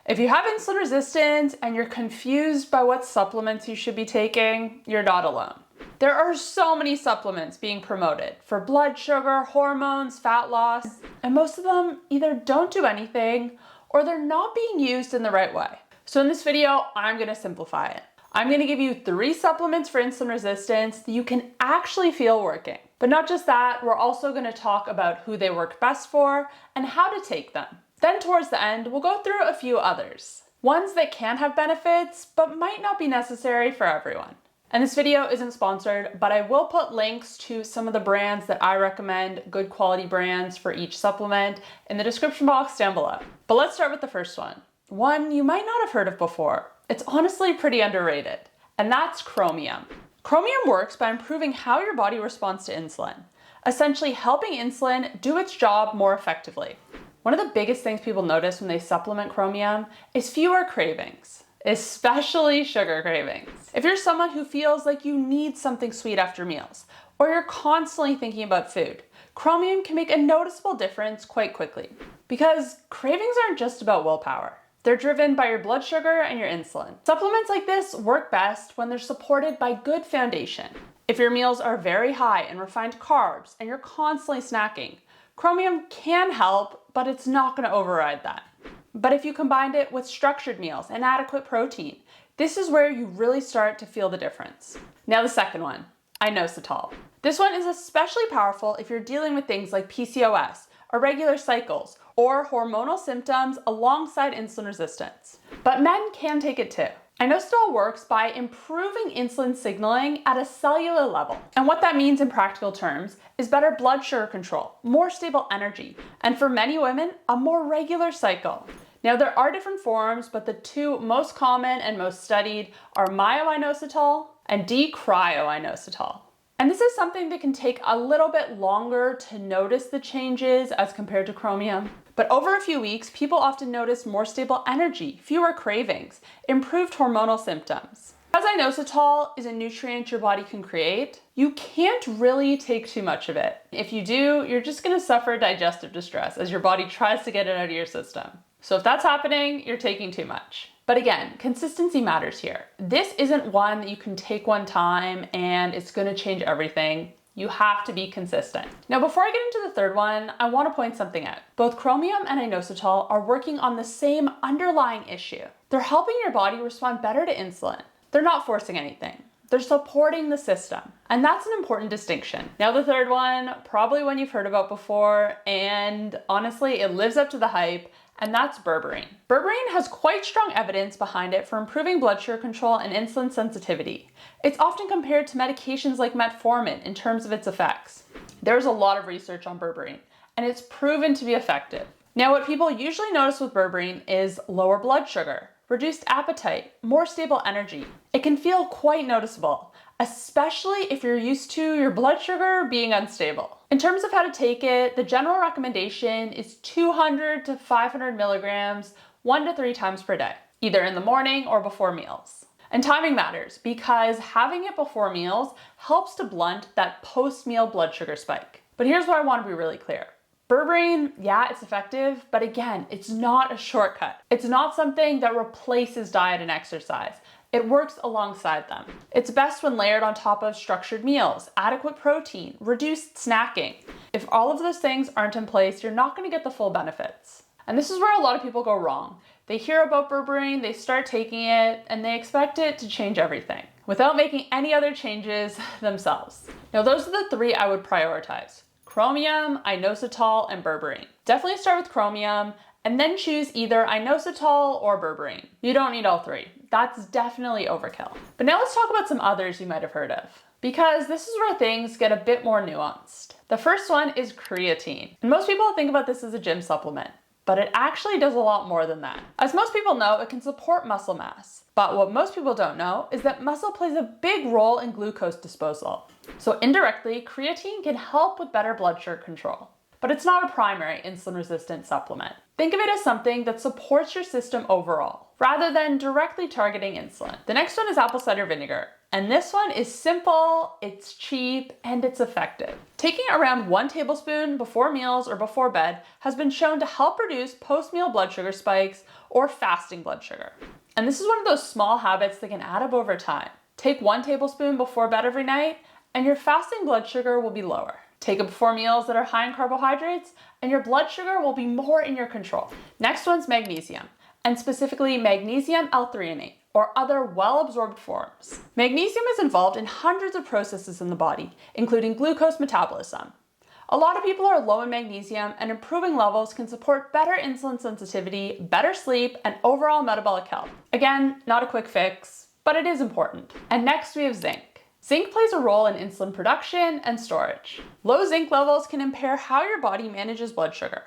If you have insulin resistance and you're confused by what supplements you should be taking, you're not alone. There are so many supplements being promoted for blood sugar, hormones, fat loss, and most of them either don't do anything or they're not being used in the right way. So in this video, I'm going to simplify it. I'm going to give you 3 supplements for insulin resistance that you can actually feel working. But not just that, we're also going to talk about who they work best for and how to take them. Then towards the end, we'll go through a few others. Ones that can have benefits, but might not be necessary for everyone. And this video isn't sponsored, but I will put links to some of the brands that I recommend, good quality brands for each supplement, in the description box down below. But let's start with the first one. One you might not have heard of before. It's honestly pretty underrated, and that's Chromium. Chromium works by improving how your body responds to insulin, essentially helping insulin do its job more effectively. One of the biggest things people notice when they supplement Chromium is fewer cravings, especially sugar cravings. If you're someone who feels like you need something sweet after meals, or you're constantly thinking about food, Chromium can make a noticeable difference quite quickly. Because cravings aren't just about willpower. They're driven by your blood sugar and your insulin. Supplements like this work best when they're supported by good foundation. If your meals are very high in refined carbs and you're constantly snacking, Chromium can help, but it's not going to override that. But if you combined it with structured meals and adequate protein, this is where you really start to feel the difference. Now the second one, Inositol. This one is especially powerful if you're dealing with things like PCOS, irregular cycles, or hormonal symptoms alongside insulin resistance. But men can take it too. Inositol works by improving insulin signaling at a cellular level. And what that means in practical terms is better blood sugar control, more stable energy, and for many women, a more regular cycle. Now there are different forms, but the 2 most common and most studied are myo-inositol and D-cryo-inositol. And this is something that can take a little bit longer to notice the changes as compared to Chromium. But over a few weeks, people often notice more stable energy, fewer cravings, improved hormonal symptoms. As inositol is a nutrient your body can create, you can't really take too much of it. If you do, you're just going to suffer digestive distress as your body tries to get it out of your system. So if that's happening, you're taking too much. But again, consistency matters here. This isn't one that you can take one time and it's going to change everything. You have to be consistent. Now, before I get into the third one, I want to point something out. Both Chromium and Inositol are working on the same underlying issue. They're helping your body respond better to insulin. They're not forcing anything. They're supporting the system. And that's an important distinction. Now, the third one, probably one you've heard about before, and honestly, it lives up to the hype, and that's Berberine. Berberine has quite strong evidence behind it for improving blood sugar control and insulin sensitivity. It's often compared to medications like metformin in terms of its effects. There's a lot of research on Berberine, and it's proven to be effective. Now, what people usually notice with Berberine is lower blood sugar, reduced appetite, more stable energy. It can feel quite noticeable, especially if you're used to your blood sugar being unstable. In terms of how to take it, the general recommendation is 200 to 500 milligrams 1 to 3 times per day, either in the morning or before meals. And timing matters because having it before meals helps to blunt that post-meal blood sugar spike. But here's what I want to be really clear. Berberine, yeah, it's effective, but again, it's not a shortcut. It's not something that replaces diet and exercise. It works alongside them. It's best when layered on top of structured meals, adequate protein, reduced snacking. If all of those things aren't in place, you're not going to get the full benefits. And this is where a lot of people go wrong. They hear about Berberine, they start taking it, and they expect it to change everything without making any other changes themselves. Now, those are the 3 I would prioritize: Chromium, Inositol, and Berberine. Definitely start with Chromium, and then choose either Inositol or Berberine. You don't need all 3. That's definitely overkill. But now let's talk about some others you might have heard of, because this is where things get a bit more nuanced. The first one is creatine. And most people think about this as a gym supplement, but it actually does a lot more than that. As most people know, it can support muscle mass. But what most people don't know is that muscle plays a big role in glucose disposal. So indirectly, creatine can help with better blood sugar control. But it's not a primary insulin-resistant supplement. Think of it as something that supports your system overall, rather than directly targeting insulin. The next one is apple cider vinegar. And this one is simple, it's cheap, and it's effective. Taking around 1 tablespoon before meals or before bed has been shown to help reduce post-meal blood sugar spikes or fasting blood sugar. And this is one of those small habits that can add up over time. Take 1 tablespoon before bed every night, and your fasting blood sugar will be lower. Take it before meals that are high in carbohydrates, and your blood sugar will be more in your control. Next one's magnesium, and specifically magnesium L-threonate, or other well-absorbed forms. Magnesium is involved in hundreds of processes in the body, including glucose metabolism. A lot of people are low in magnesium, and improving levels can support better insulin sensitivity, better sleep, and overall metabolic health. Again, not a quick fix, but it is important. And next we have zinc. Zinc plays a role in insulin production and storage. Low zinc levels can impair how your body manages blood sugar.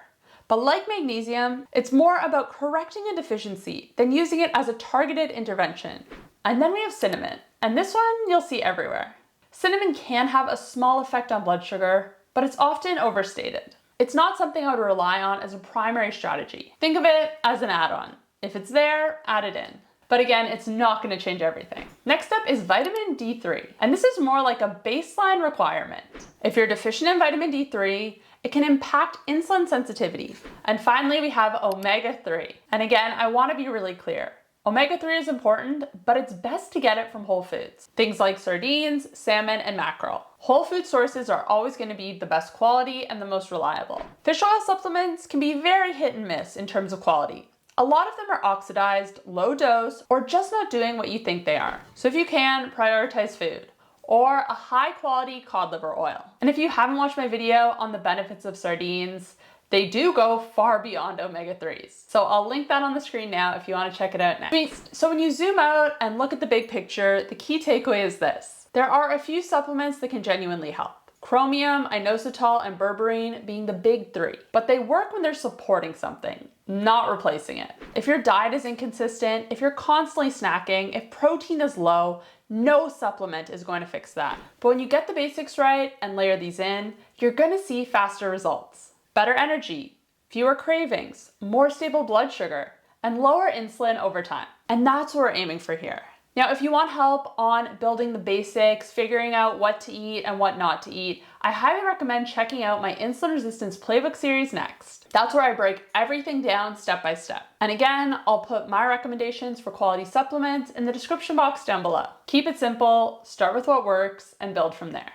But like magnesium, it's more about correcting a deficiency than using it as a targeted intervention. And then we have cinnamon, and this one you'll see everywhere. Cinnamon can have a small effect on blood sugar, but it's often overstated. It's not something I would rely on as a primary strategy. Think of it as an add-on. If it's there, add it in. But again, it's not going to change everything. Next up is vitamin D3, and this is more like a baseline requirement. If you're deficient in vitamin D3, it can impact insulin sensitivity. And finally, we have omega-3. And again, I want to be really clear. Omega-3 is important, but it's best to get it from whole foods. Things like sardines, salmon, and mackerel. Whole food sources are always going to be the best quality and the most reliable. Fish oil supplements can be very hit and miss in terms of quality. A lot of them are oxidized, low dose, or just not doing what you think they are. So if you can, prioritize food or a high quality cod liver oil. And if you haven't watched my video on the benefits of sardines, they do go far beyond omega-3s. So I'll link that on the screen now if you want to check it out next. So when you zoom out and look at the big picture, the key takeaway is this. There are a few supplements that can genuinely help. Chromium, Inositol, and Berberine being the big 3. But they work when they're supporting something, not replacing it. If your diet is inconsistent, if you're constantly snacking, if protein is low, no supplement is going to fix that. But when you get the basics right and layer these in, you're going to see faster results. Better energy, fewer cravings, more stable blood sugar, and lower insulin over time. And that's what we're aiming for here. Now, if you want help on building the basics, figuring out what to eat and what not to eat, I highly recommend checking out my Insulin Resistance Playbook series next. That's where I break everything down step by step. And again, I'll put my recommendations for quality supplements in the description box down below. Keep it simple, start with what works, and build from there.